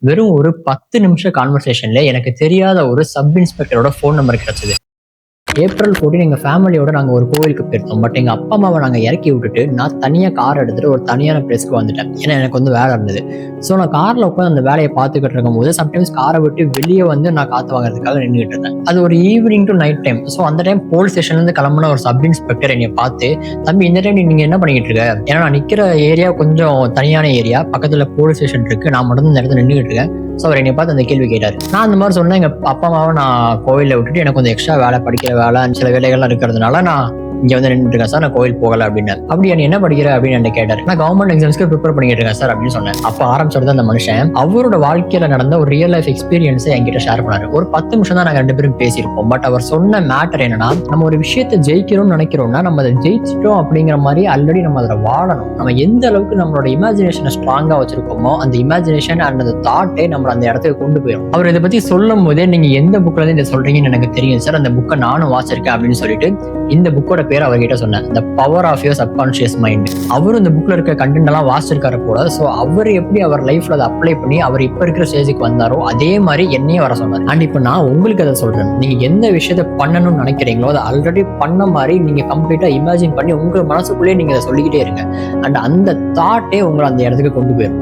வெறும் ஒரு 10 நிமிஷம் கான்வர்சேஷன்ல எனக்கு தெரியாத ஒரு சப் இன்ஸ்பெக்டரோட ஃபோன் நம்பர் கிடைச்சது. ஏப்ரல் 14 எங்க ஃபேமிலியோட நாங்க ஒரு கோவிலுக்கு போயிருந்தோம். பட் எங்க அப்பா அம்மாவை நாங்க இறக்கி விட்டுட்டு நான் தனியா கார் எடுத்துட்டு ஒரு தனியான பிளேஸ்க்கு வந்துட்டேன். ஏன்னா எனக்கு வந்து வேலை இருந்தது. ஸோ நான் கார்ல உட்காந்து அந்த வேலையை பார்த்துக்கிட்டு இருக்கும்போது சம்டைம்ஸ் காரை விட்டு வெளியே வந்து நான் காத்து வாங்குறதுக்காக நின்றுட்டு இருந்தேன். அது ஒரு evening to night time. So அந்த டைம் போலீஸ் ஸ்டேஷன்ல இருந்து கிளம்புன ஒரு சப் இன்ஸ்பெக்டர் என்னை பார்த்து, தம்பி இந்த டைம் நீங்க என்ன பண்ணிட்டு இருக்க? ஏன்னா நான் நிக்கிற ஏரியா கொஞ்சம் தனியான ஏரியா, பக்கத்துல போலீஸ் ஸ்டேஷன் இருக்கு, நான் மட்டும் இந்த இடத்துல நின்றுட்டு இருக்கேன். ஸோ அவர் என்னை பார்த்து அந்த கேள்வி கேட்டார். நான் அந்த மாதிரி சொன்னேன், எங்க அப்பா அம்மாவை நான் கோயிலில் விட்டுட்டு எனக்கு கொஞ்சம் எக்ஸ்ட்ரா வேலை, படிக்கிற வேலை, சில வேலைகள்லாம் இருக்கிறதுனால நான் இங்க வந்து நின்றுட்டு இருக்கேன் சார், நான் கோயில் போகல அப்படின்னு. அப்படி என்ன படிக்கிற அப்படின்னு என்ன கேட்டார். நான் கவர்மெண்ட் எக்ஸாம்ஸ்க்கு ப்ரிப்பேர் பண்ணிட்டு இருக்கேன் சார் அப்படின்னு சொன்னேன். அப்ப ஆரம்பிச்சது அந்த மனுஷன் அவரோட வாழ்க்கையில நடந்த ஒரு ரியல் லைஃப் எக்ஸ்பீரியன்ஸை என்கிட்ட ஷேர் பண்ணாரு. ஒரு 10 நிமிஷம் தான் நாங்க 2 பேரும் பேசியிருப்போம். பட் அவர் சொன்ன மேட்டர் என்னன்னா, நம்ம ஒரு விஷயத்தை ஜெயிக்கிறோம்னு நினைக்கிறோம்னா நம்ம அதை ஜெயிச்சிட்டோம் அப்படிங்கிற மாதிரி ஆல்ரெடி நம்ம அதில் வாழணும். நம்ம எந்த அளவுக்கு நம்மளோட இமேஜினேஷனை ஸ்ட்ராங்கா வச்சிருக்கோமோ அந்த இமேஜினேஷன் அண்ட் அந்த தாட்டே நம்மள அந்த இடத்துக்கு கொண்டு போயிடும். அவர் இதை பத்தி சொல்லும் போதே நீங்க எந்த புக்ல இருந்து இதை சொல்றீங்கன்னு எனக்கு தெரியும் சார், அந்த புக்கை நானும் வாசிச்சிருக்கேன் அப்படின்னு சொல்லிட்டு இந்த புக்கோட பேர் அவர்கிட்ட சொன்னேன், the power of your subconscious mind. அவரும் இந்த புக்ல இருக்க கண்டென்ட் எல்லாம் வாசிச்சிருக்காரு போல. ஸோ அவர் எப்படி அவர் லைஃப்ல அதை அப்ளை பண்ணி அவர் இப்ப இருக்கிற ஸ்டேஜுக்கு வந்தாரோ அதே மாதிரி என்னையும் வர சொன்னார். அண்ட் இப்போ நான் உங்களுக்கு அதை சொல்றேன், நீங்க எந்த விஷயத்த பண்ணணும்னு நினைக்கிறீங்களோ அதை ஆல்ரெடி பண்ண மாதிரி நீங்க கம்ப்ளீட்டா இமேஜின் பண்ணி உங்க மனசுக்குள்ளேயே நீங்க அதை சொல்லிக்கிட்டே இருங்க. அண்ட் அந்த தாட்டே உங்களை அந்த இடத்துக்கு கொண்டு போயிடும்.